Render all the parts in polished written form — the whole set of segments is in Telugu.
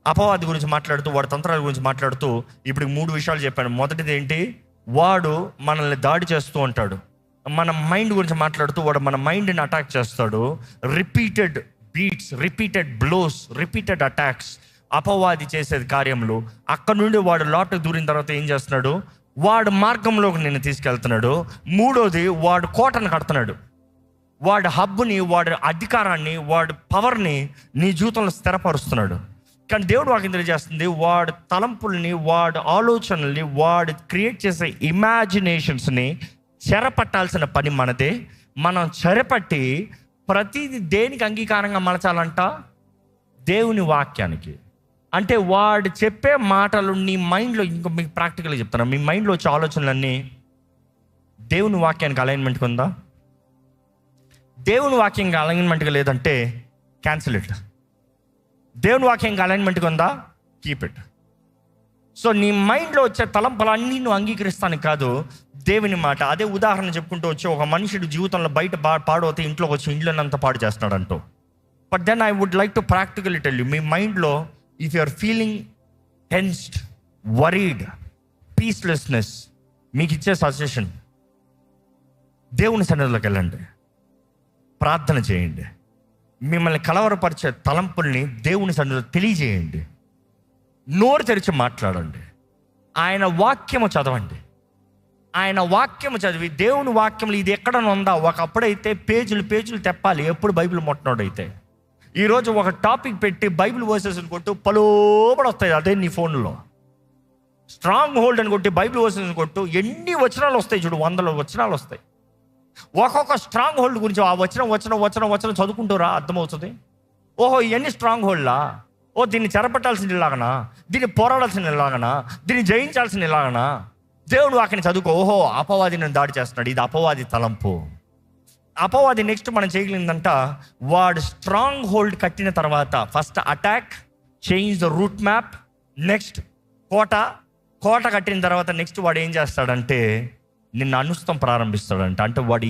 అపవాది గురించి మాట్లాడుతూ, వాడి తంత్రాల గురించి మాట్లాడుతూ ఇప్పుడు 3 విషయాలు చెప్పాను. మొదటిది ఏంటి? వాడు మనల్ని దాడి చేస్తూ ఉంటాడు. మన మైండ్ గురించి మాట్లాడుతూ వాడు మన మైండ్ని అటాక్ చేస్తాడు. Repeated beats, repeated blows, repeated attacks అపవాది చేసేది కార్యములు. అక్కడ నుండి వాడు లోటు దూరిన తర్వాత ఏం చేస్తున్నాడు? వాడు మార్గంలోకి నిన్ను తీసుకెళ్తున్నాడు. మూడోది, వాడు కోటను కడుతున్నాడు. వాడి హబ్బుని, వాడి అధికారాన్ని, వాడి పవర్ని నీ జీవితంలో స్థిరపరుస్తున్నాడు. కానీ దేవుడు వాక్యం తెలియజేస్తుంది, వాడి తలంపుల్ని, వాడి ఆలోచనల్ని, వాడు క్రియేట్ చేసే ఇమాజినేషన్స్ని చెరపట్టాల్సిన పని మనదే. మనం చెరపట్టి ప్రతిదీ దేనికి అంగీకారంగా మలచాలంట? దేవుని వాక్యానికి. అంటే వాడు చెప్పే మాటలు నీ మైండ్లో, ఇంకో మీకు ప్రాక్టికల్గా చెప్తాను, మీ మైండ్లో వచ్చే ఆలోచనలన్నీ దేవుని వాక్యానికి అలైన్మెంట్గా ఉందా? దేవుని వాక్యంగా అలైన్మెంట్గా లేదంటే క్యాన్సిల్ ఇట్. దేవుని వాక్యంగా అలైన్మెంట్గా ఉందా? Keep it. సో నీ మైండ్లో వచ్చే తలంపులన్నీ నువ్వు అంగీకరిస్తానికి కాదు, దేవుని మాట. అదే ఉదాహరణ చెప్పుకుంటూ వచ్చి, ఒక మనుషుడు జీవితంలో బయట పాడవుతే ఇంట్లోకి వచ్చి ఇంట్లోనంతా పాడు చేస్తున్నాడు అంటూ. But then I would like to practically tell you, మీ మైండ్లో if you are feeling tensed, worried, peacelessness, మీకు ఇచ్చే సజెషన్, దేవుని సన్నిధిలోకి వెళ్ళండి, ప్రార్థన చేయండి. మిమ్మల్ని కలవరపరిచే తలంపుల్ని దేవుని సన్నిధిలో తెలియజేయండి. నోరు తెరిచి మాట్లాడండి. ఆయన వాక్యము చదవండి. ఆయన వాక్యము చదివి, దేవుని వాక్యంలో ఇది ఎక్కడ ఉందా, ఒకప్పుడైతే పేజీలు తెప్పాలి ఎప్పుడు బైబిల్ మొట్టనోడైతే. ఈరోజు ఒక టాపిక్ పెట్టి బైబిల్ వర్సెస్ అని కొట్టు, పలోబడి వస్తాయి. అదే నీ ఫోన్లో స్ట్రాంగ్ హోల్డ్ అని కొట్టి బైబిల్ వర్సెస్ అని కొట్టు, ఎన్ని వచనాలు వస్తాయి చూడు, 100 వచనాలు వస్తాయి. ఒక్కొక్క స్ట్రాంగ్ హోల్డ్ గురించి ఆ వచనం చదువుకుంటూరా, అర్థమవుతుంది. ఓహో ఇవన్నీ స్ట్రాంగ్ హోల్డ్లా, ఓ దీన్ని చెరపట్టాల్సిన ఇలాగనా, దీన్ని పోరాడాల్సిన ఇలాగనా, దీన్ని జయించాల్సిన ఇలాగనా. దేవుడు వాక్యాన్ని చదువుకో. ఓహో అపవాది నన్ను దాడి చేస్తున్నాడు, ఇది అపవాది తలంపు. అపవాది నెక్స్ట్ మనం చేయగలిగిందంట, వాడు స్ట్రాంగ్ హోల్డ్ కట్టిన తర్వాత first attack, change the route map, next కోట కట్టిన తర్వాత నెక్స్ట్ వాడు ఏం చేస్తాడంటే నిన్ను అనుస్తం ప్రారంభిస్తాడంట. అంటే వాడు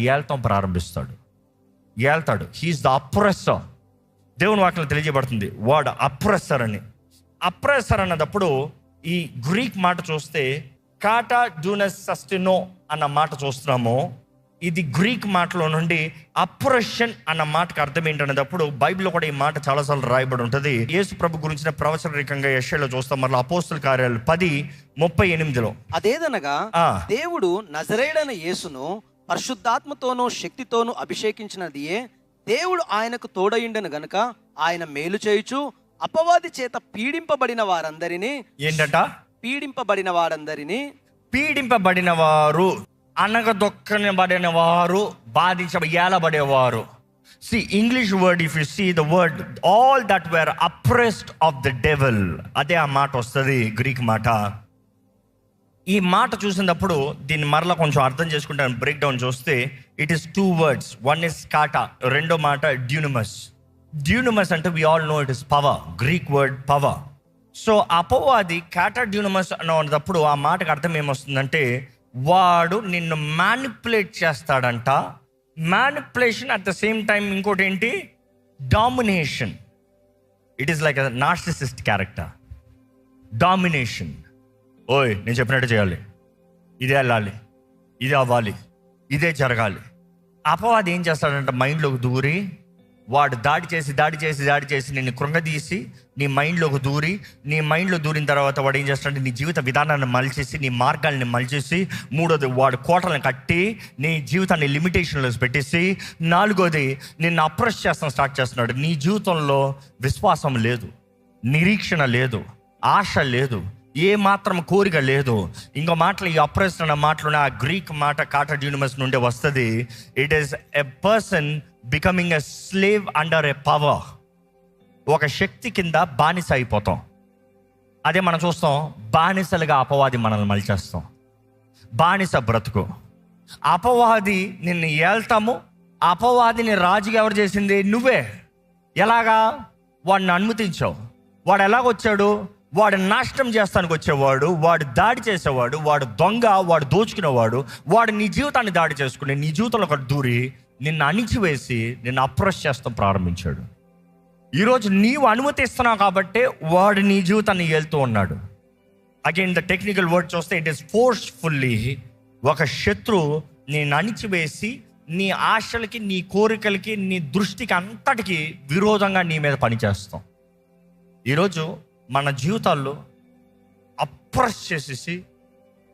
ఏళ్తాడు. He's the oppressor. దేవుని వాక్యంలో తెలియజేయబడుతుంది వాడు అప్రెసర్ అని. అప్రెసర్ అన్నదప్పుడు ఈ గ్రీక్ మాట చూస్తే కాటా డూనస్ సస్టినో అన్న మాట చూస్తున్నాము. ఇది గ్రీక్ మాటలో నుండి అప్రెషన్ అన్న మాటకు అర్థం ఏంటనేటప్పుడు బైబిల్లో కూడా ఈ మాట చాలాసార్లు రాయబడి ఉంటుంది. యేసు ప్రభు గురించిన ప్రవచనరికంగా యెషయాలో చూస్తాం. మళ్ళీ అపోస్తుల కార్యాలు 10:38 అదేదనగా దేవుడు నజరేయుడైన యేసును పరిశుద్ధాత్మతోనూ శక్తితోనూ అభిషేకించినదియే, దేవుడు ఆయనకు తోడయుండెను గనుక ఆయన మేలు చేయుచు అపవాది చేత పీడింపబడిన వారందరినీ పీడింపబడిన వారు, అనగదొక్కబడిన వారు, ఏలబడేవారు. See, English word, if you see the word, all that were oppressed of the devil, అదే ఆ మాట వస్తుంది, గ్రీక్ మాట. ఈ మాట చూసినప్పుడు దీన్ని మరలా కొంచెం అర్థం చేసుకుంటాను. బ్రేక్ డౌన్ చూస్తే it is 2 words. One is kata, రెండో మాట డ్యూనమస్. డ్యూనమస్ అంటే we all know it is power, Greek word power. So అపవాది కాటా డ్యూనమస్ అన్నప్పుడు ఆ మాటకు అర్థం ఏమొస్తుందంటే వాడు నిన్ను మ్యానిపులేట్ చేస్తాడంట. Manipulation at the same time ఇంకోటి ఏంటి, domination. It is like a narcissist character. Domination. ఓయ్ నేను చెప్పినట్టు చేయాలి, ఇదే వెళ్ళాలి, ఇదే అవ్వాలి, ఇదే జరగాలి. అపవాది ఏం చేస్తాడంటే మైండ్లోకి దూరి వాడు దాడి చేసి నిన్ను కృంగదీసి నీ మైండ్లోకి దూరి, నీ మైండ్లో దూరిన తర్వాత వాడు ఏం చేస్తాడంటే నీ జీవిత విధానాన్ని మలిచేసి, నీ మార్గాల్ని మలిచేసి, మూడోది వాడు కోటలను కట్టి నీ జీవితాన్ని లిమిటేషన్లో పెట్టేసి, నాలుగోది నిన్ను అప్రెస్ చేస్తాను స్టార్ట్ చేస్తున్నాడు. నీ జీవితంలో విశ్వాసం లేదు, నిరీక్షణ లేదు, ఆశ లేదు, ఏ మాత్రం కోరిక లేదు. ఇంకో మాటలు ఈ అప్రెస్ అన్న మాటలోనే ఆ గ్రీక్ మాట కాటా డ్యూనమస్ నుండి వస్తుంది. It is a person becoming a slave under a power. ఒక శక్తి కింద బానిస అయిపోతాం. అదే మనం చూస్తాం, బానిసలుగా అపవాది మనల్ని మలిచేస్తాం. బానిస బ్రతుకు. అపవాది నిన్ను ఏళ్తాము. అపవాదిని రాజుగా ఎవరు చేసింది? నువ్వే. ఎలాగా? వాడిని అనుమతించావు. వాడు ఎలాగొచ్చాడు? వాడు నాశనం చేస్తానికి వచ్చేవాడు, వాడు దాడి చేసేవాడు, వాడు దొంగ, వాడు దోచుకునేవాడు. వాడు నీ జీవితాన్ని దాడి చేసుకుని నీ జీవితంలో ఒక దూరి నిన్ను అణిచివేసి నిన్ను అప్రెస్ చేస్తాం ప్రారంభించాడు. ఈరోజు నీవు అనుమతిస్తున్నావు కాబట్టి వాడు నీ జీవితాన్ని వెళ్తూ ఉన్నాడు. అగైన్ ద టెక్నికల్ వర్డ్ చూస్తే ఇట్ ఈస్ ఫోర్స్ఫుల్లీ. ఒక శత్రువు నేను అణిచివేసి నీ ఆశలకి, నీ కోరికలకి, నీ దృష్టికి అంతటికి విరోధంగా నీ మీద పనిచేస్తాం. ఈరోజు మన జీవితాల్లో అప్రెస్ చేసేసి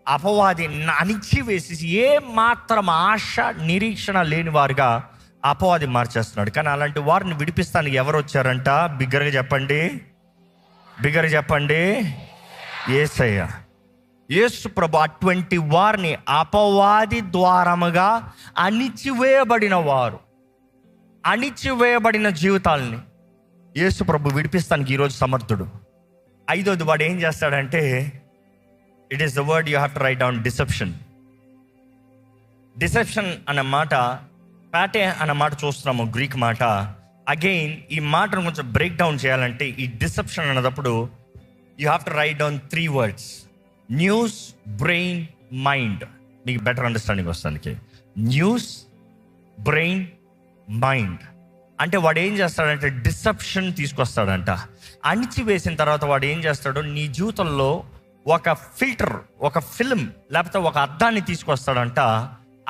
అపవాది అణిచివేసేసి ఏ మాత్రం ఆశ నిరీక్షణ లేని వారుగా అపవాది మార్చేస్తున్నాడు. కానీ అలాంటి వారిని విడిపిస్తానికి ఎవరు వచ్చారంట? బిగ్గరగా చెప్పండి, బిగ్గరగా చెప్పండి, యేసయ్య. యేసు ప్రభు అటువంటి వారిని అపవాది ద్వారముగా అణిచివేయబడిన వారు, అణిచివేయబడిన జీవితాలని యేసు ప్రభు విడిపిస్తానికి ఈరోజు సమర్థుడు. ఐదోది వాడు ఏం చేస్తాడంటే, it is the word you have to write down, deception. Deception అన్న మాట, ప్యాటే అన్న మాట చూస్తున్నాము, గ్రీక్ మాట. అగైన్ ఈ మాటను కొంచెం బ్రేక్ డౌన్ చేయాలంటే, ఈ డిసెప్షన్ అన్నప్పుడు you have to write down 3 words: news, brain, mind. మీకు బెటర్ అండర్స్టాండింగ్ వస్తానికి న్యూస్, బ్రెయిన్, మైండ్. అంటే వాడు ఏం చేస్తాడంటే డిసెప్షన్ తీసుకొస్తాడంట. అణిచివేసిన తర్వాత వాడు ఏం చేస్తాడు, నీ జీవితంలో ఒక ఫిల్టర్, ఒక ఫిల్మ్, లేకపోతే ఒక అద్దాన్ని తీసుకొస్తాడంట.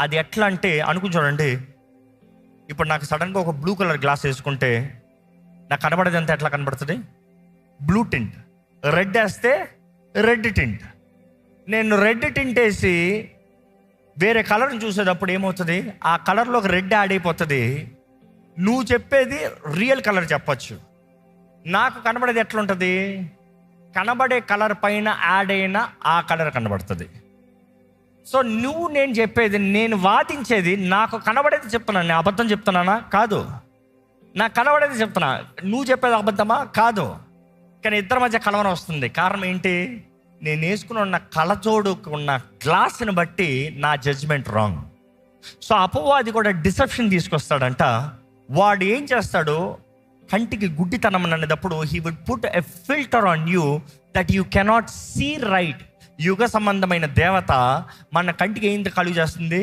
అది ఎట్లా అంటే చూడండి, ఇప్పుడు నాకు సడన్గా ఒక బ్లూ కలర్ గ్లాస్ వేసుకుంటే నాకు కనబడేది అంతా ఎట్లా కనబడుతుంది? Blue tint. రెడ్ వేస్తే రెడ్ టింట్. నేను రెడ్ టింట్ వేసి వేరే కలర్ని చూసేటప్పుడు ఏమవుతుంది, ఆ కలర్లో ఒక రెడ్ యాడ్ అయిపోతుంది. నువ్వు చెప్పేది రియల్ కలర్ చెప్పచ్చు, నాకు కనబడేది ఎట్లుంటుంది? కనబడే కలర్ పైన యాడ్ అయిన ఆ కలర్ కనబడుతుంది. సో నువ్వు, నేను చెప్పేది, నేను వాదించేది నాకు కనబడేది చెప్తున్నాను. నేను అబద్ధం చెప్తున్నానా? కాదు. నాకు కనబడేది చెప్తున్నా. నువ్వు చెప్పేది అబద్ధమా? కాదు. కానీ ఇద్దరి మధ్య కలవరం వస్తుంది. కారణం ఏంటి? నేను వేసుకుని ఉన్న కళ్ళజోడు ఉన్న గ్లాస్ని బట్టి నా జడ్జిమెంట్ రాంగ్. సో అపవాది కూడా డిసెప్షన్ తీసుకొస్తాడంట. వాడు ఏం చేస్తాడు, కంటికి గుడ్డితనం అనేటప్పుడు he would put a filter on you that you cannot see right. యుగ సంబంధమైన దేవత మన కంటికి ఏంటి కలుగు చేస్తుంది?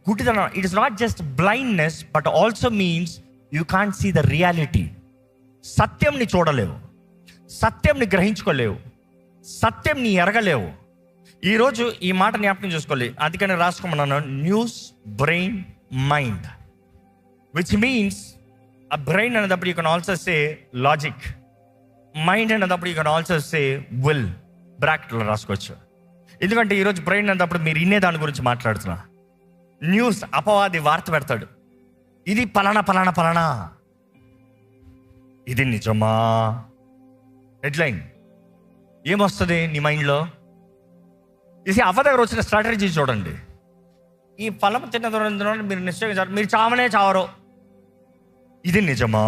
గుడ్డితనం. It is not just blindness but also means you can't see the reality. సత్యంని చూడలేవు, సత్యంని గ్రహించుకోలేవు, సత్యంని ఎరగలేవు. ఈరోజు ఈ మాట జ్ఞాపకం చేసుకోవాలి. అందుకని రాసుకోమన్నాను, news, brain, mind. Which means ఆ బ్రెయిన్ అనేటప్పుడు you can also say logic, mind అనేటప్పుడు you can also say will. బ్రాకెట్లో రాసుకోవచ్చు. ఎందుకంటే ఈరోజు బ్రెయిన్ అనేటప్పుడు మీరు ఇన్నే దాని గురించి మాట్లాడుతున్నా. న్యూస్, అపవాది వార్త పెడతాడు, ఇది పలానా పలానా పలానా, ఇది నిజమా? హెడ్లైన్ ఏమొస్తుంది నీ మైండ్లో? ఇది అవ్వ దగ్గర వచ్చిన స్ట్రాటజీ చూడండి. ఈ ఫలం తిన్న దూరం మీరు నిశ్చయంగా మీరు చావనే చావరు, ఇది నిజమా?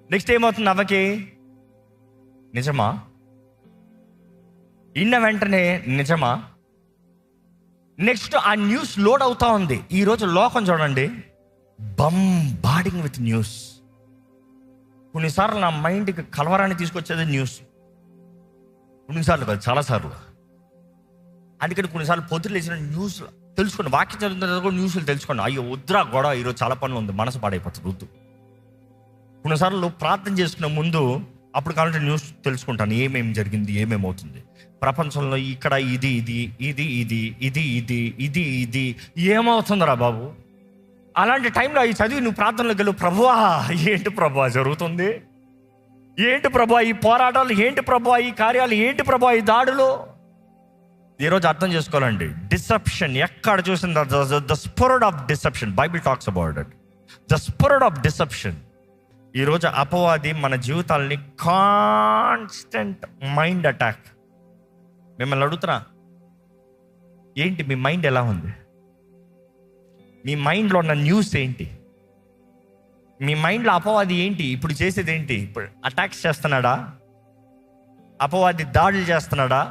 నెక్స్ట్ ఏమవుతుంది అవ్వకి? నిజమా? ఇన్న వెంటనే నిజమా? నెక్స్ట్ ఆ న్యూస్ లోడ్ అవుతా ఉంది. ఈరోజు లోకం చూడండి, బంబార్డింగ్ విత్ న్యూస్. కొన్నిసార్లు నా మైండ్కి కలవరాన్ని తీసుకొచ్చేది న్యూస్, కొన్నిసార్లు కాదు, చాలాసార్లు. అందుకని కొన్నిసార్లు పొద్దులు లేచిన న్యూస్ తెలుసుకోండి, వాక్యం చదువుతున్న కూడా న్యూస్లు తెలుసుకోండి. అయ్యో వద్దురా గొడవ, ఈరోజు చాలా పనులు ఉంది, మనసు పాడైపోతుంది, వద్దు. కొన్నిసార్లు ప్రార్థన చేసుకునే ముందు అప్పుడు కావాలంటే న్యూస్ తెలుసుకుంటాను, ఏమేమి జరిగింది, ఏమేమవుతుంది ప్రపంచంలో, ఇక్కడ ఇది ఇది ఇది ఇది ఇది ఇది ఇది ఇది ఏమవుతుందిరా బాబు. అలాంటి టైంలో అవి చదివి నువ్వు ప్రార్థనలోకి వెళ్ళు, ప్రభువా ఏంటి ప్రభువా జరుగుతుంది, ఏంటి ప్రభువా ఈ పోరాటాలు, ఏంటి ప్రభువా ఈ కార్యాలు, ఏంటి ప్రభువా ఈ దాడులు. ఈరోజు అర్థం చేసుకోవాలండి, డిసెప్షన్ ఎక్కడ చూసిన the spirit of deception, Bible talks about it, the spirit of deception. ఈరోజు అపవాది మన జీవితాలని కాన్స్టెంట్ మైండ్ అటాక్. మిమ్మల్ని అడుగుతున్నా, ఏంటి మీ మైండ్ ఎలా ఉంది? మీ మైండ్లో ఉన్న న్యూస్ ఏంటి? మీ మైండ్లో అపవాది ఏంటి ఇప్పుడు చేసేది ఏంటి? ఇప్పుడు అటాక్స్ చేస్తున్నాడా? అపవాది దాడులు చేస్తున్నాడా?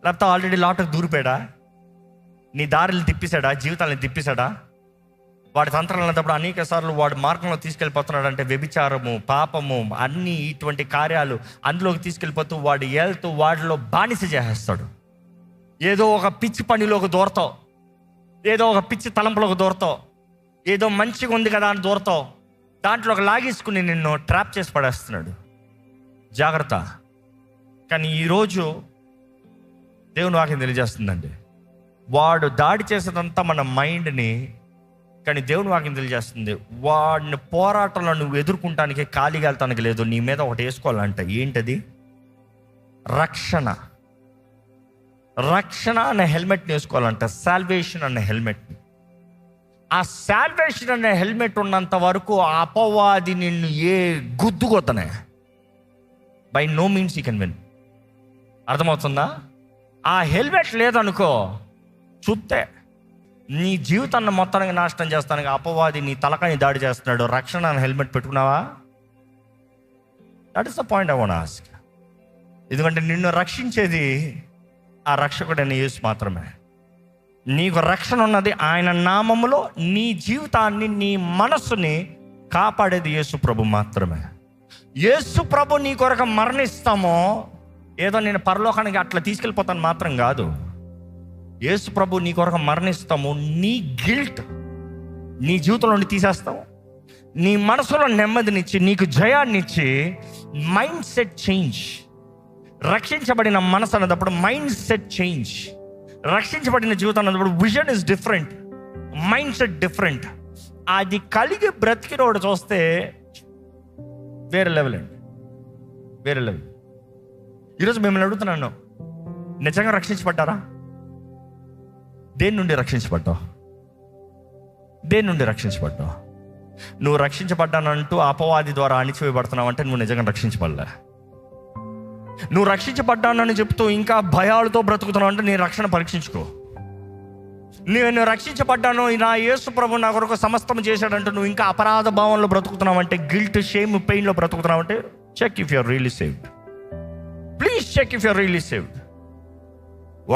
లేకపోతే ఆల్రెడీ లోటకు దూరిపోయాడా? నీ దారులు తిప్పేశాడా? జీవితాలను తిప్పేశాడా? వాడి తంత్రాలు అన్నప్పుడు అనేక సార్లు వాడి మార్గంలో తీసుకెళ్ళిపోతున్నాడు. అంటే వ్యభిచారము, పాపము, అన్ని ఇటువంటి కార్యాలు అందులోకి తీసుకెళ్ళిపోతూ వాడు వెళ్తూ వాడిలో బానిస చేసేస్తాడు. ఏదో ఒక పిచ్చి పనిలోకి దూరతావు, ఏదో ఒక పిచ్చి తలంపులోకి దూరతావు, ఏదో మంచిగా ఉంది కదా అని దూరతావు. దాంట్లో ఒక లాగేసుకుని నిన్ను ట్రాప్ చేసి పడేస్తున్నాడు. జాగ్రత్త. కానీ ఈరోజు దేవుని వాక్యం తెలియజేస్తుందండి, వాడు దాడి చేసేదంతా మన మైండ్ని, కానీ దేవుని వాక్యం తెలియజేస్తుంది వాడిని పోరాటంలో నువ్వు ఎదుర్కొంటానికి ఖాళీగా వెళ్తానికి లేదు. నీ మీద ఒకటి వేసుకోవాలంట. ఏంటది? రక్షణ. రక్షణ అనే హెల్మెట్ని వేసుకోవాలంట. సాల్వేషన్ అనే హెల్మెట్ని. ఆ సాల్వేషన్ అనే హెల్మెట్ ఉన్నంత వరకు ఆ అపవాది నిన్ను ఏ గుద్దుకొత్తనే by no means you can win. అర్థమవుతుందా? ఆ హెల్మెట్ లేదనుకో, చూస్తే నీ జీవితాన్ని మొత్తానికి నాశనం చేస్తానికి అపవాది నీ తలకాయ దాడి చేస్తున్నాడు. రక్షణ అనే హెల్మెట్ పెట్టుకున్నావా? That is the point I want ask. ఎందుకంటే నిన్ను రక్షించేది ఆ రక్షకుడైన యేసు మాత్రమే. నీకు రక్షణ ఉన్నది ఆయన నామములో. నీ జీవితాన్ని, నీ మనస్సుని కాపాడేది యేసు ప్రభు మాత్రమే. యేసు ప్రభు నీ కొరకు మరణిస్తామో ఏదో నేను పరలోకానికి అట్లా తీసుకెళ్ళిపోతాను మాత్రం కాదు. యేసు ప్రభు నీ కొరకు మరణిస్తాము. నీ గిల్ట్ నీ జీవితంలో నుండి తీసేస్తాము. నీ మనసులో నెమ్మదినిచ్చి, నీకు జయాన్నిచ్చి, మైండ్ సెట్ చేంజ్. రక్షించబడిన మనసు అన్నప్పుడు మైండ్ సెట్ చేంజ్. రక్షించబడిన జీవితం అన్నప్పుడు vision is different, mind set different. అది కలిగి బ్రతికినోడు చూస్తే వేరే లెవెల్ అండి, వేరే లెవెల్. ఈరోజు మిమ్మల్ని అడుగుతున్నాను, నిజంగా రక్షించబడ్డారా? దేని నుండి రక్షించబడ్డావు? దేని నుండి రక్షించబడ్డావు? నువ్వు రక్షించబడ్డానంటూ అపవాది ద్వారా అణిచివేయబడుతున్నావు అంటే నువ్వు నిజంగా రక్షించబడలే. నువ్వు రక్షించబడ్డానని చెప్తూ ఇంకా భయాలతో బ్రతుకుతున్నావు అంటే నీ రక్షణ పరీక్షించుకో. నేను రక్షించబడ్డాను, నా యేసు ప్రభు నా కొరకు సమస్తం చేశాడంటూ నువ్వు ఇంకా అపరాధ భావంలో బ్రతుకుతున్నావు అంటే, గిల్ట్, షేమ్, పెయిన్లో బ్రతుకుతున్నావు అంటే, check if you're really saved. Please check if you're really saved.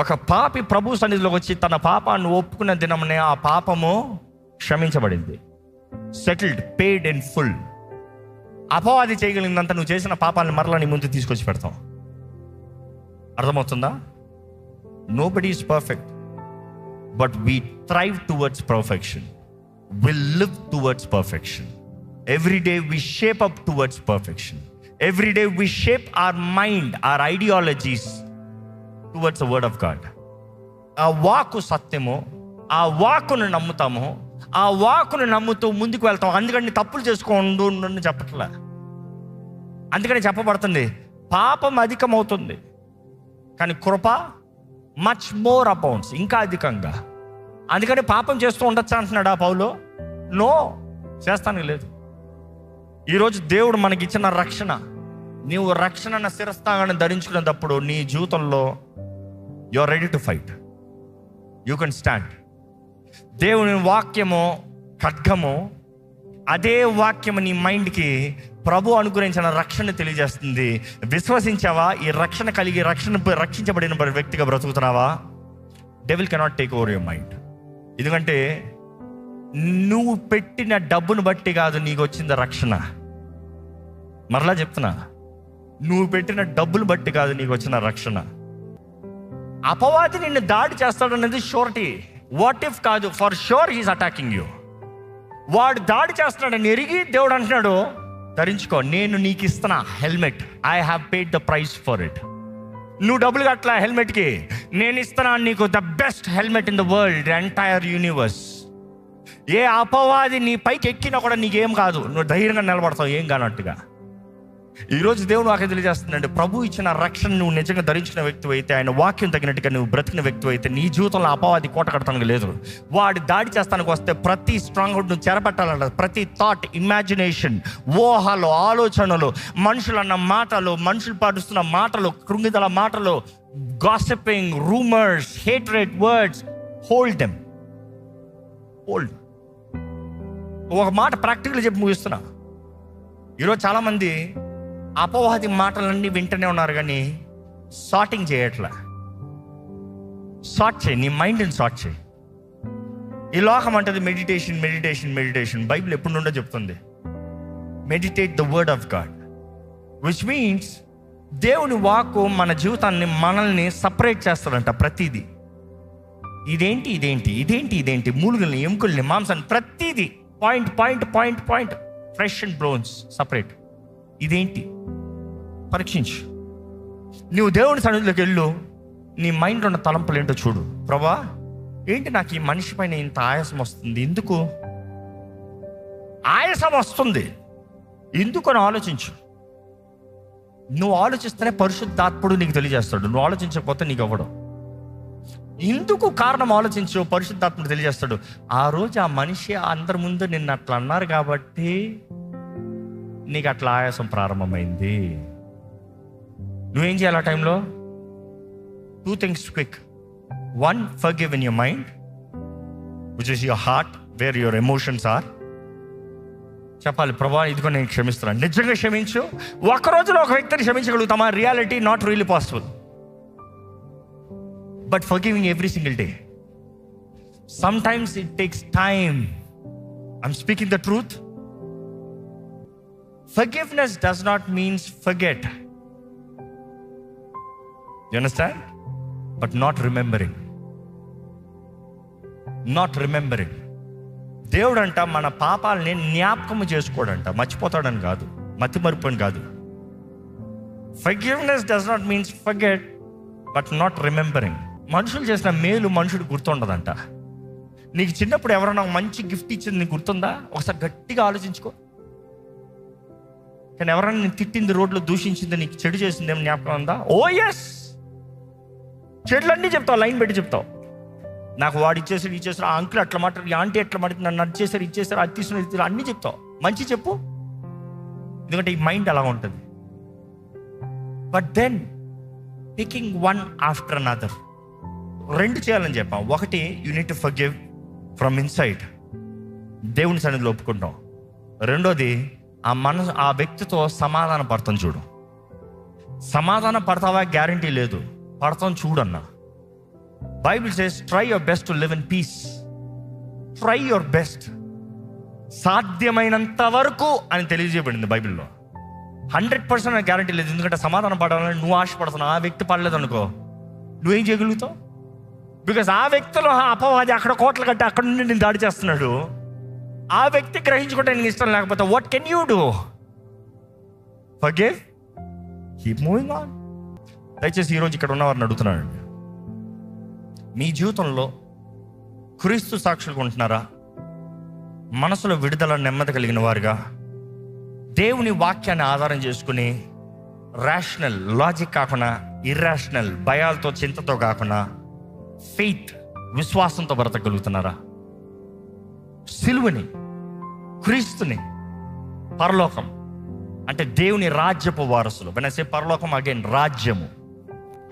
ఒక పాపి ప్రభు సన్నిధిలోకి వచ్చి తన పాపాన్ని ఒప్పుకున్న దినమునే ఆ పాపము క్షమించబడింది. Settled, paid in full. అపవాది చేయగలిగినంత నువ్వు చేసిన పాపాలను మరలా నీ ముందు తీసుకొచ్చి పెడతాం. అర్థమవుతుందా? Nobody is perfect, but we thrive towards perfection. We live towards perfection. Every day we shape up towards perfection. Every day we shape our mind, our ideologies towards the word of God. ఆ వాక్కు సత్యము, ఆ వాక్కును నమ్ముతాము, ఆ వాక్కును నమ్ముతూ ముందుకు వెళ్తాం. అందుకని తప్పులు చేసుకోండు అని చెప్పట్లే. అందుకని చెప్పబడుతుంది పాపం అధికమవుతుంది కానీ కృప మచ్ మోర్ అబౌండ్స్, ఇంకా అధికంగా. అందుకని పాపం చేస్తూ ఉండొచ్చు అంటున్నాడు ఆ పౌలు? నో, చేస్తానికి లేదు. ఈరోజు దేవుడు మనకిచ్చిన రక్షణ, నీవు రక్షణ శిరస్థానాన్ని ధరించుకునేటప్పుడు నీ జీవితంలో you are ready to fight. You can stand. దేవుని వాక్యము ఖడ్గము, అదే వాక్యము నీ మైండ్కి ప్రభు అనుగ్రహించిన రక్షణ తెలియజేస్తుంది. విశ్వసించావా? ఈ రక్షణ కలిగి రక్షించబడిన వ్యక్తిగా బ్రతుకుతున్నావా? Devil cannot take over your mind. ఎందుకంటే నువ్వు పెట్టిన డబ్బును బట్టి కాదు నీకు వచ్చింది రక్షణ. మరలా చెప్తున్నా, నువ్వు పెట్టిన డబ్బులు బట్టి కాదు నీకు వచ్చిన రక్షణ. అపవాది నిన్ను దాడి చేస్తాడనేది షూరిటీ. వాట్ ఇఫ్ కాదు, for sure he's attacking you. వాడు దాడి చేస్తున్నాడని ఎరిగి దేవుడు అంటున్నాడు, ధరించుకో, నేను నీకు ఇస్తున్నా helmet. I have paid the price for it. నువ్వు డబ్బులు కట్టలా హెల్మెట్కి, నేను ఇస్తున్నా నీకు the best helmet in the world, entire universe. ఏ అపవాది నీ పైకి ఎక్కినా కూడా నీకేం కాదు, నువ్వు ధైర్యంగా నిలబడతావు ఏం కానట్టుగా. ఈరోజు దేవుడు వాక్యం తెలియజేస్తుందండి, ప్రభు ఇచ్చిన రక్షణ నువ్వు నిజంగా ధరించిన వ్యక్తి అయితే, ఆయన వాక్యం తగినట్టుగా నువ్వు బ్రతికిన వ్యక్తి అయితే, నీ జీవితంలో అపవాది కోట కడతానికి లేదు. వాడి దాడి చేస్తానికి వస్తే ప్రతి స్ట్రాంగ్ హోల్డ్ నువ్వు చెరపట్టాలంట. ప్రతి థాట్, ఇమాజినేషన్, ఊహలు, ఆలోచనలు, మనుషులన్న మాటలు, మనుషులు పాటిస్తున్న మాటలు, కృంగిదల మాటలు, gossiping, rumours, hatred words, hold them. Hold. ఒక మాట ప్రాక్టికల్ చెప్పి ముగిస్తున్నా. ఈరోజు చాలామంది అపవాది మాటలన్నీ వింటూనే ఉన్నారు కానీ సార్టింగ్ చేయట్లే. సార్ట్ చేయి, నీ మైండ్ని సార్ట్ చేయి. ఈ లోకం అంటది మెడిటేషన్, మెడిటేషన్, మెడిటేషన్. బైబిల్ ఎప్పుడు నుండో చెప్తుంది meditate the word of God, which means దేవుని వాక్కు మన జీవితాన్ని, మనల్ని సపరేట్ చేస్తాడంట. ప్రతిదీ ఇదేంటి, ఇదేంటి, ఇదేంటి, ఇదేంటి, మూలుగుల్ని, ఎముకల్ని, మాంసాన్ని, ప్రతిదీ point point point point flesh and bones separate. ఇదేంటి పరీక్షించు. నువ్వు దేవుని సన్నిధిలోకి వెళ్ళు, నీ మైండ్ ఉన్న తలంపులు ఏంటో చూడు. ప్రభా, ఏంటి నాకు ఈ మనిషి పైన ఇంత ఆయాసం వస్తుంది, ఎందుకు ఆయాసం వస్తుంది, ఎందుకు అని ఆలోచించు. నువ్వు ఆలోచిస్తేనే పరిశుద్ధాత్ముడు నీకు తెలియజేస్తాడు. నువ్వు ఆలోచించకపోతే నీకు అవ్వడం. ఎందుకు కారణం ఆలోచించు, పరిశుద్ధాత్ముడు తెలియజేస్తాడు. ఆ రోజు ఆ మనిషి అందరి ముందు నిన్ను అట్లా అన్నారు కాబట్టి నీకు అట్లా ఆయాసం ప్రారంభమైంది. నువ్వేం చేయాలి ఆ టైంలో? 2 things quick. 1, forgive in your mind, which is your heart, where your emotions are. చెప్పాలి, ప్రభా ఇదిగో నేను క్షమిస్తున్నాను. నిజంగా క్షమించు. ఒక రోజులో ఒక వ్యక్తిని క్షమించగలుగుతామా? Reality not really possible. But forgiving every single day. Sometimes it takes time. I'm speaking the truth. Forgiveness does not mean forget. You understand? But not remembering. Not remembering. దేవుడు అంట మన పాపాలని జ్ఞాపకం చేసుకోడంట, మర్చిపోతాడని కాదు, మతి మరుపుని కాదు. Forgiveness does not mean forget, but not remembering. మనుషులు చేసిన మేలు మనుషుడు గుర్తుండదంట. నీకు చిన్నప్పుడు ఎవరైనా మంచి గిఫ్ట్ ఇచ్చింది నీకు గుర్తుందా? ఒకసారి గట్టిగా ఆలోచించుకో. కానీ ఎవరైనా నేను తిట్టింది, రోడ్లో దూషించింది, నీకు చెడు చేసింది ఏమి జ్ఞాపకం ఉందా? ఓ ఎస్, చెడులన్నీ చెప్తావు, లైన్ పెట్టి చెప్తావు. నాకు వాడు ఇచ్చేసాడు, ఇచ్చేసాడు, ఆ అంకుల్ అట్లా మాట్లాడు, ఈ ఆంటీ అట్లా మాట్లాడి, నన్ను నడిచేసారు, ఇచ్చేసారు, అది తీసుకుని అన్నీ చెప్తావు. మంచి చెప్పు, ఎందుకంటే ఈ మైండ్ అలా ఉంటుంది. But then taking one after another, 2 చేయాలని చెప్పాం. ఒకటి, you need to forgive from inside, దేవుని సన్నిధిలో ఒప్పుకుంటాం. రెండోది, ఆ వ్యక్తితో సమాధాన పడతాం. చూడు, సమాధాన పడతావా? గ్యారంటీ లేదు, పడతాం చూడన్నా. Bible says try your best to live in peace. Try your best, సాధ్యమైనంత వరకు అని తెలియజేయబడింది బైబిల్లో. 100% గ్యారంటీ లేదు, ఎందుకంటే సమాధానం పడాలని నువ్వు ఆశపడుతున్నావు. ఆ వ్యక్తి పడలేదు అనుకో, నువ్వేం చేయగలుగుతావు? బికాస్ ఆ వ్యక్తిలో అపవాది అక్కడ కోట్లు కట్టి అక్కడ నుండి నేను దాడి చేస్తున్నాడు. ఆ వ్యక్తి గ్రహించుకోవడానికి ఇష్టం లేకపోతే what can you do? Forgive, keep moving on. దయచేసి ఈరోజు ఇక్కడ ఉన్నవారిని అడుగుతున్నాను, మీ జీవితంలో క్రీస్తు సాక్షులుగా ఉంటున్నారా? మనసులో విడుదల, నెమ్మది కలిగిన వారుగా, దేవుని వాక్యాన్ని ఆధారం చేసుకుని రేషనల్ లాజిక్ కాకుండా ఇర్రేషనల్ భయాలతో, చింతతో కాకుండా ఫెయిత్, విశ్వాసంతో బ్రతకగలుగుతున్నారా? సిలువని, క్రీస్తుని, పరలోకం అంటే దేవుని రాజ్యపు వారసులు. when I say పరలోకం, అగైన్ రాజ్యము,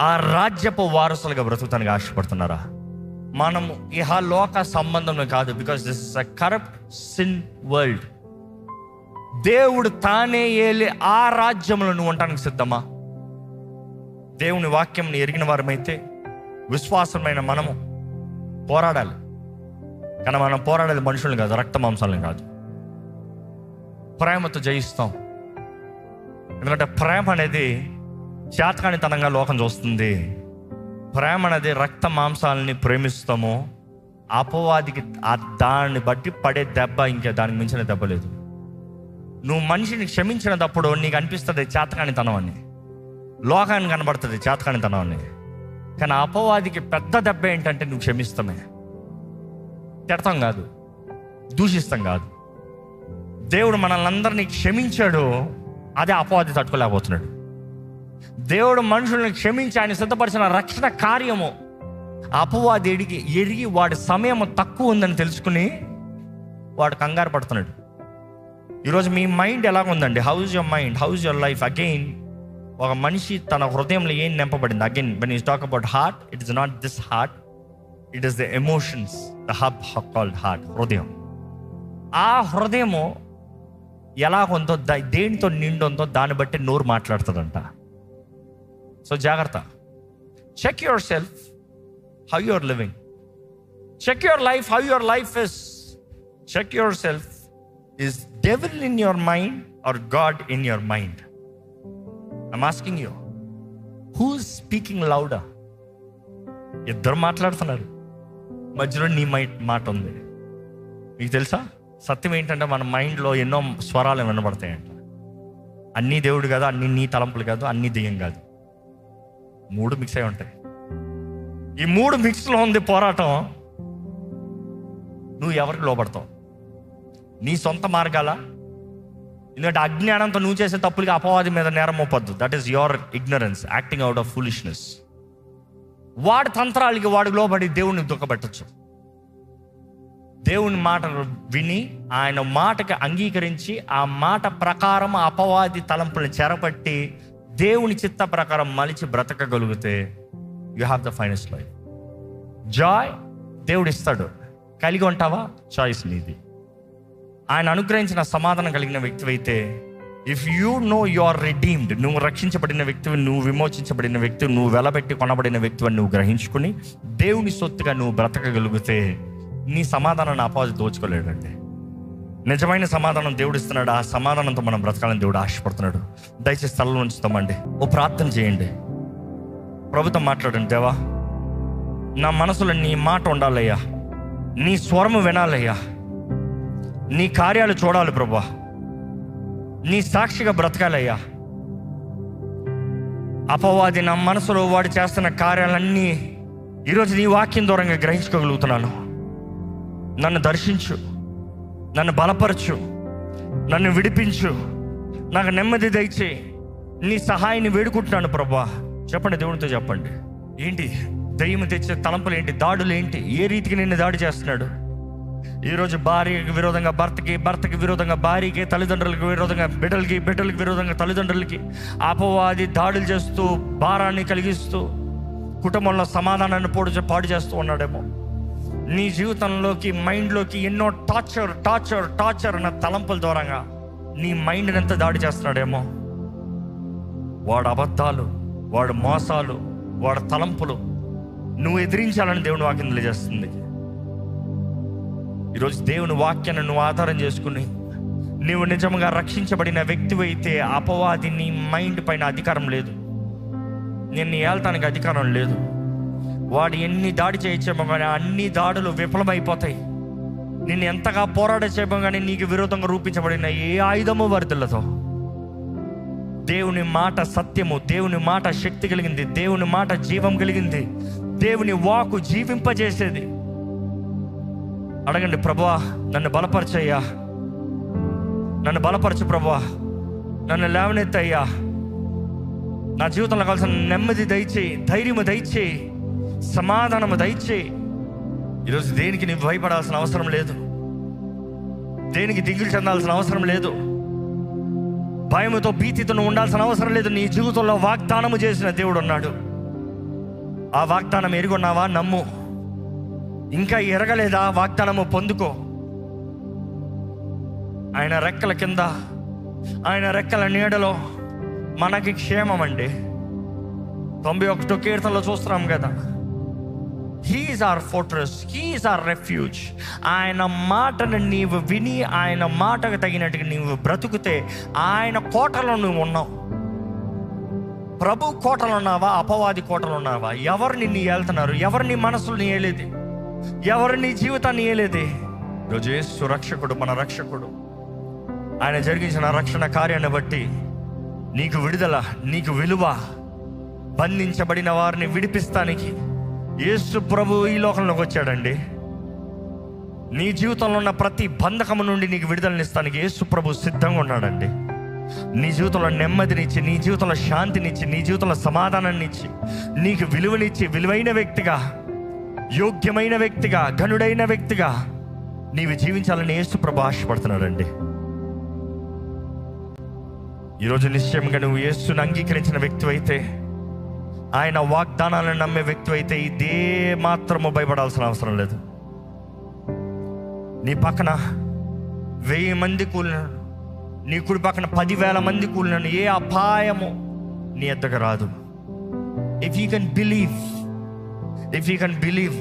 ఆ రాజ్యపు వారసులుగా బ్రతుకుతానికి ఆశపడుతున్నారా? మనము ఇహలోక సంబంధం కాదు, because this is a corrupt sin world. దేవుడు తానే ఏలే ఆ రాజ్యంలో నువ్వు ఉండటానికి సిద్ధమా? దేవుని వాక్యంని ఎరిగిన వారమైతే, విశ్వాసమైన మనము పోరాడాలి. కానీ మనం పోరాడేది మనుషులను కాదు, రక్త మాంసాలను కాదు. ప్రేమతో జయిస్తాం. ఎందుకంటే ప్రేమ అనేది చేతకానితనంగా లోకం చూస్తుంది. ప్రేమ అనేది రక్త మాంసాలని ప్రేమిస్తాము. అపవాదికి దాన్ని బట్టి పడే దెబ్బ ఇంకా దానికి మించిన దెబ్బ లేదు. నువ్వు మనిషిని క్షమించినప్పుడు నీకు అనిపిస్తుంది చేతకానితనం అని, లోకానికి కనబడుతుంది చేతకానితనం అని. కానీ అపవాదికి పెద్ద దెబ్బ ఏంటంటే నువ్వు క్షమిస్తామే. తిడతాం కాదు, దూషిస్తాం కాదు. దేవుడు మనల్ని అందరినీ క్షమించాడు, అదే అపవాది తట్టుకోలేకపోతున్నాడు. దేవుడు మనుషుల్ని క్షమించి ఆయన సిద్ధపరిచిన రక్షణ కార్యము అపవాది ఎరిగి వాడి సమయం తక్కువ ఉందని తెలుసుకుని వాడు కంగారు పడుతున్నాడు. ఈరోజు మీ మైండ్ ఎలాగుందండి? How is your mind? How is your life? Again ఒక మనిషి తన హృదయంలో ఏం నింపబడింది? Again when you talk about heart, it is not this heart, it is the emotions, the hub called heart, హృదయం. ఆ హృదయము ఎలా ఉందో, దేనితో నిండుందో దాన్ని బట్టి నోరు మాట్లాడుతుందంట. సో జాగ్రత్త. Check yourself, how you are living. Check your life, how your life is. Check yourself. Is devil in your mind or God in your mind? I'm asking you, who is speaking louder? ఇద్దరు మాట్లాడుతున్నారు, మధ్యలో నీ మాట ఉంది. మీకు తెలుసా? సత్యం ఏంటంటే మన మైండ్లో ఎన్నో స్వరాలు వినబడతాయంట. అన్నీ దేవుడు కాదు, అన్నీ నీ తలంపులు కాదు, అన్నీ దెయ్యం కాదు. 3 మిక్స్ అయి ఉంటాయి. ఈ 3 మిక్స్లో ఉంది పోరాటం. నువ్వు ఎవరికి లోపడతావు? నీ సొంత మార్గాల? ఎందుకంటే అజ్ఞానంతో నువ్వు చేసే తప్పులకి అపవాది మీద నేరం మోపొద్దు. That is your ignorance, acting out of foolishness. వాడి తంత్రాలకి వాడికి లోబడి దేవుణ్ణి దుఃఖపెట్టచ్చు. దేవుని మాటను విని ఆయన మాటకి అంగీకరించి ఆ మాట ప్రకారం అపవాది తలంపులను చెరపట్టి దేవుని చిత్త ప్రకారం మలిచి బ్రతకగలిగితే you have the finest life. Joy దేవుడు ఇస్తాడు. కలిగి ఉంటావా? చాయిస్ నీది. ఆయన అనుగ్రహించిన సమాధానం కలిగిన వ్యక్తివైతే, if you know you are redeemed, నువ్వు రక్షించబడిన వ్యక్తివి, నువ్వు విమోచించబడిన వ్యక్తివి, నువ్వు వెలబెట్టి కొనబడిన వ్యక్తివని నువ్వు గ్రహించుకుని దేవుని సొత్తుగా నువ్వు బ్రతకగలిగితే నీ సమాధానాన్ని అపవాది దోచుకోలేడండి. నిజమైన సమాధానం దేవుడు ఇస్తున్నాడు. ఆ సమాధానంతో మనం బ్రతకాలని దేవుడు ఆశపడుతున్నాడు. దయచేసి స్థలంలో ఉంచుతామండి. ఓ ప్రార్థన చేయండి. ప్రభుత్వం మాట్లాడండి. దేవా, నా మనసులో నీ మాట ఉండాలయ్యా, నీ స్వరము వినాలయ్యా, నీ కార్యాలు చూడాలి ప్రభువా, నీ సాక్షిగా బ్రతకాలయ్యా. అపవాది నా మనసులో వాడు చేస్తున్న కార్యాలన్నీ ఈరోజు నీ వాక్యం దూరంగా గ్రహించుకోగలుగుతున్నాను. నన్ను దర్శించు, నన్ను బలపరచు, నన్ను విడిపించు, నాకు నెమ్మది దయచేయి. నీ సహాయాన్ని వేడుకుంటున్నాను ప్రభువా. చెప్పండి, దేవునితో చెప్పండి. ఏంటి దయ్యం తెచ్చే తలంపులు ఏంటి? దాడులు ఏంటి? ఏ రీతికి నిన్ను దాడి చేస్తున్నాడు? ఈరోజు భార్యకి విరోధంగా భర్తకి, భర్తకి విరోధంగా భార్యకి, తల్లిదండ్రులకు విరోధంగా బిడ్డలకి, బిడ్డలకి విరోధంగా తల్లిదండ్రులకి అపవాది దాడులు చేస్తూ భారాన్ని కలిగిస్తూ కుటుంబంలో సమాధానాన్ని పాడు చేస్తూ ఉన్నాడేమో. నీ జీవితంలోకి, మైండ్లోకి ఎన్నో టార్చర్ అన్న తలంపుల ద్వారంగా నీ మైండ్ని ఎంత దాడి చేస్తున్నాడేమో. వాడు అబద్ధాలు, వాడు మోసాలు, వాడు తలంపులు నువ్వు ఎదిరించాలని దేవుని వాక్యం తెలియజేస్తుంది. ఈరోజు దేవుని వాక్యాన్ని నువ్వు ఆధారం చేసుకుని నీవు నిజంగా రక్షించబడిన వ్యక్తివైతే అపవాది నీ మైండ్ పైన అధికారం లేదు, నిన్ను ఏల్తానికి అధికారం లేదు. వాడు ఎన్ని దాడి చేయచేమో కానీ అన్ని దాడులు విఫలమైపోతాయి. నిన్ను ఎంతగా పోరాట చేయమో కానీ నీకు విరోధంగా రూపించబడిన ఏ ఆయుధము వర్ధిల్లతో. దేవుని మాట సత్యము, దేవుని మాట శక్తి కలిగింది, దేవుని మాట జీవం కలిగింది, దేవుని వాక్కు జీవింపజేసేది. అడగండి, ప్రభువా నన్ను బలపరచయ్యా, నన్ను బలపరచు ప్రభువా, నన్ను లేవనెత్తయ్యా, నా జీవితంలో కావాల్సిన నెమ్మది దయచేయి, ధైర్యము దయచేయి, సమాధానము దయచేయి. ఈరోజు దేనికి నీవు భయపడాల్సిన అవసరం లేదు, దేనికి దిగులు చెందాల్సిన అవసరం లేదు, భయముతో భీతితో నువ్వు ఉండాల్సిన అవసరం లేదు. నీ జీవితంలో వాగ్దానము చేసిన దేవుడు ఉన్నాడు. ఆ వాగ్దానం ఎరుగున్నావా? నమ్ము. ఇంకా ఎరగలేదా? వాగ్దానము పొందుకో. ఆయన రెక్కల కింద, ఆయన రెక్కల నీడలో మనకి క్షేమం అండి. 91 కీర్తనలో చూస్తున్నాం కదా, he is our fortress, he is our refuge. ఆయన మాటను నీవు విని ఆయన మాటకు తగినట్టుగా నీవు బ్రతుకుతే ఆయన కోటలో నువ్వు ఉన్నావు. ప్రభు కోటలో ఉన్నావా? అపవాది కోటలో ఉన్నావా? ఎవరు నిన్ను ఏళ్తున్నారు? ఎవరు నీ మనసుని ఏలేది? ఎవరు నీ జీవితాన్ని ఏలేది? ఈరోజు యేసు రక్షకుడు, మన రక్షకుడు. ఆయన జరిగించిన రక్షణ కార్యాన్ని బట్టి నీకు విడుదల, నీకు విలువ. బంధించబడిన వారిని విడిపిస్తానికి యేసు ప్రభు ఈ లోకంలోకి వచ్చాడండి. నీ జీవితంలో ఉన్న ప్రతి బంధకము నుండి నీకు విడుదలనిస్తానికి యేసు ప్రభు సిద్ధంగా ఉన్నాడండి. నీ జీవితంలో నెమ్మదినిచ్చి, నీ జీవితంలో శాంతినిచ్చి, నీ జీవితంలో సమాధానాన్ని ఇచ్చి, నీకు విలువనిచ్చి, విలువైన వ్యక్తిగా, యోగ్యమైన వ్యక్తిగా, ఘనుడైన వ్యక్తిగా నీవు జీవించాలని యేసు ప్రభు ఆశపడుతున్నాడండి. ఈరోజు నిశ్చయంగా నువ్వు యేసుని అంగీకరించిన వ్యక్తి అయితే, ఆయన వాగ్దానాలను నమ్మే వ్యక్తి అయితే ఇదే మాత్రము భయపడాల్సిన అవసరం లేదు. నీ పక్కన 1000 మంది కూలినాడు, నీ కుడి పక్కన 10,000 మంది కూలినాడు, ఏ అపాయము నీ ఎద్దకు రాదు. If you can believe, if you can believe,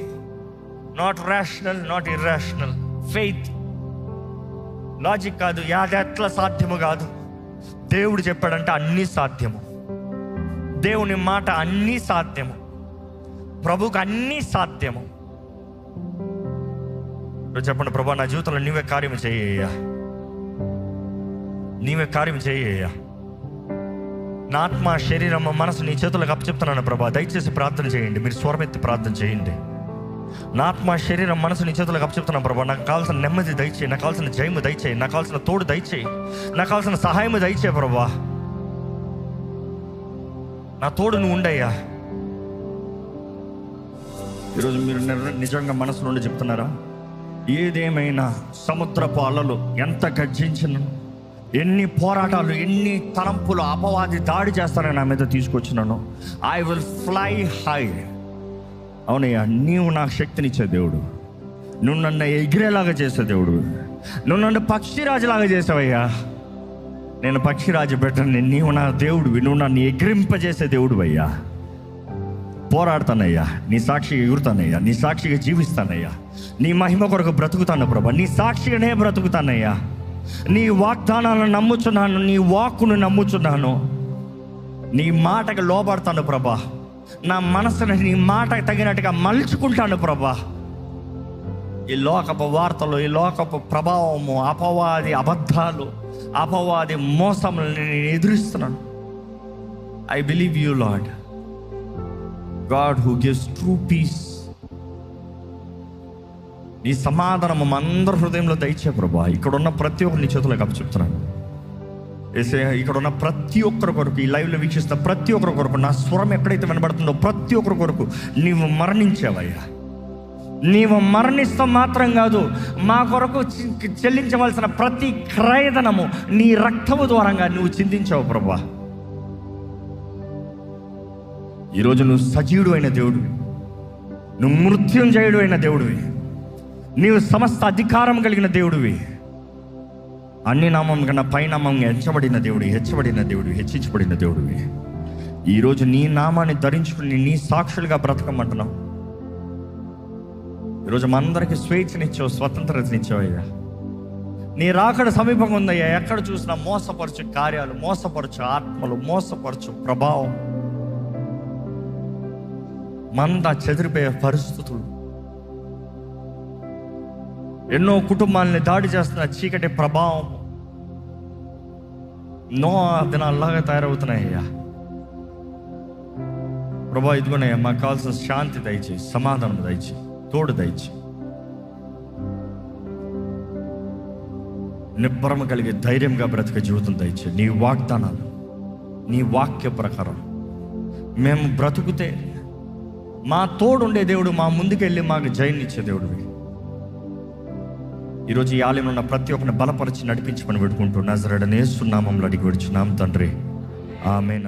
not rational, not irrational faith, logic కాదు, అది ఎట్లా సాధ్యము కాదు. దేవుడు చెప్పాడంటే అన్నీ సాధ్యము. దేవుని మాట అన్నీ సాధ్యము. ప్రభువుకు అన్నీ సాధ్యము. ఈరోజు చెప్పండి, ప్రభా నా జీవితంలో నీవే కార్యం చేయ్యా, నీవే కార్యం చేయ్యా. నా ఆత్మ, శరీరం, మనసు నీ చేతులకు అప్పచెప్తున్నాను ప్రభా. దయచేసి ప్రార్థన చేయండి, మీరు స్వరమెత్తి ప్రార్థన చేయండి. నా ఆత్మ, శరీరం, మనసు నీ చేతులకు అప్పచెప్తున్నాను ప్రభా. నాకు కావాల్సిన నెమ్మది దయచేయి, నాకు కావాల్సిన జయము దయచేయి, నాకు కావాల్సిన తోడు దయచేయి, నాకు కావాల్సిన సహాయము దయచేయి ప్రభా. నా తోడు నువ్వు ఉండయ్యా. ఈరోజు మీరు నిజంగా మనసు నుండి చెప్తున్నారా? ఏదేమైనా సముద్రపు అలలు ఎంత గర్జించిన, ఎన్ని పోరాటాలు, ఎన్ని తలంపులు అపవాది దాడి చేస్తారని నా మీద తీసుకొచ్చినాను, ఐ విల్ ఫ్లై హై. అవునయ్యా, నీవు నాకు శక్తినిచ్చే దేవుడు, నువ్వు నన్ను ఎగిరేలాగా చేసే దేవుడు, నువ్వు నన్ను పక్షిరాజులాగా చేసావయ్యా. నేను పక్షిరాజు పెట్టని, నీవు నా దేవుడివి, నువ్వు నన్ను ఎగిరింపజేసే దేవుడు అయ్యా. పోరాడతానయ్యా, నీ సాక్షిగా ఎగురుతానయ్యా, నీ సాక్షిగా జీవిస్తానయ్యా, నీ మహిమ కొరకు బ్రతుకుతాను ప్రభా, నీ సాక్షిగానే బ్రతుకుతానయ్యా. నీ వాగ్దానాలను నమ్ముచున్నాను, నీ వాక్కును నమ్ముచున్నాను, నీ మాటకు లోబడతాను ప్రభా. నా మనసుని నీ మాటకు తగినట్టుగా మలుచుకుంటాను ప్రభా. ఈ లోకపు వార్తలు, ఈ లోకపు ప్రభావము, అపవాది అబద్ధాలు, అపవాది మోసములను నేను ఎదురిస్తున్నాను. I believe you Lord, God who gives true peace. నీ సమాధానము అందరి హృదయంలో దయచే ప్రభా. ఇక్కడ ఉన్న ప్రతి ఒక్కరు నీ చేతులకు అప్పచెప్తున్నాను. ఇక్కడ ఉన్న ప్రతి ఒక్కరి కొరకు, ఈ లైవ్లో వీక్షిస్తున్న ప్రతి ఒక్కరి కొరకు, నా స్వరం ఎక్కడైతే వినబడుతుందో ప్రతి ఒక్కరి కొరకు నీవు మరణించావయ్యా. నీవు మరణిస్తాం మాత్రం కాదు, మా కొరకు చెల్లించవలసిన ప్రతి క్రయధనము నీ రక్తము ద్వారంగా నువ్వు చిందించావు ప్రభా. ఈరోజు నువ్వు సజీవుడు అయిన దేవుడివి, నువ్వు మృత్యుంజయుడు అయిన దేవుడివి, నీవు సమస్త అధికారం కలిగిన దేవుడివి, అన్ని నామం కన్నా పైనామం హెచ్చబడిన దేవుడివి, హెచ్చించబడిన దేవుడివి. ఈరోజు నీ నామాన్ని ధరించుకుని నీ సాక్షులుగా బ్రతకమంటున్నావు. ఈరోజు మనందరికీ స్వేచ్ఛనిచ్చావు, స్వతంత్రతనిచ్చావయ్యా. నీ రాకడ సమీపంగా ఉందయ్యా. ఎక్కడ చూసినా మోసపరచు కార్యాలు, మోసపరచు ఆత్మలు, మోసపరచు ప్రభావం, మంద చెదిరిపోయే పరిస్థితులు, ఎన్నో కుటుంబాలని దాడి చేస్తున్న చీకటి ప్రభావం, నో దినాల్లాగా తయారవుతున్నాయ్యా ప్రభా. ఇదిగోనయ్యా, మాకు కావాల్సిన శాంతి దయచేయి, సమాధానం దయచేయి, తోడు దయచేయి, నిబ్బరం కలిగే ధైర్యంగా బ్రతికే జీవితం దయచేయి. నీ వాగ్దానాలు, నీ వాక్య ప్రకారం మేము బ్రతుకుతే మా తోడుండే దేవుడు, మా ముందుకెళ్ళి మాకు జయాన్నిచ్చే దేవుడివి. ఈరోజు ఈ ఆలయంలో ఉన్న ప్రతి ఒక్కరిని బలపరిచి నడిపించమని పెట్టుకుంటూ నజరేయుడైన యేసు నామములో అడిగి విడుచున్నాం తండ్రి, ఆమేన్.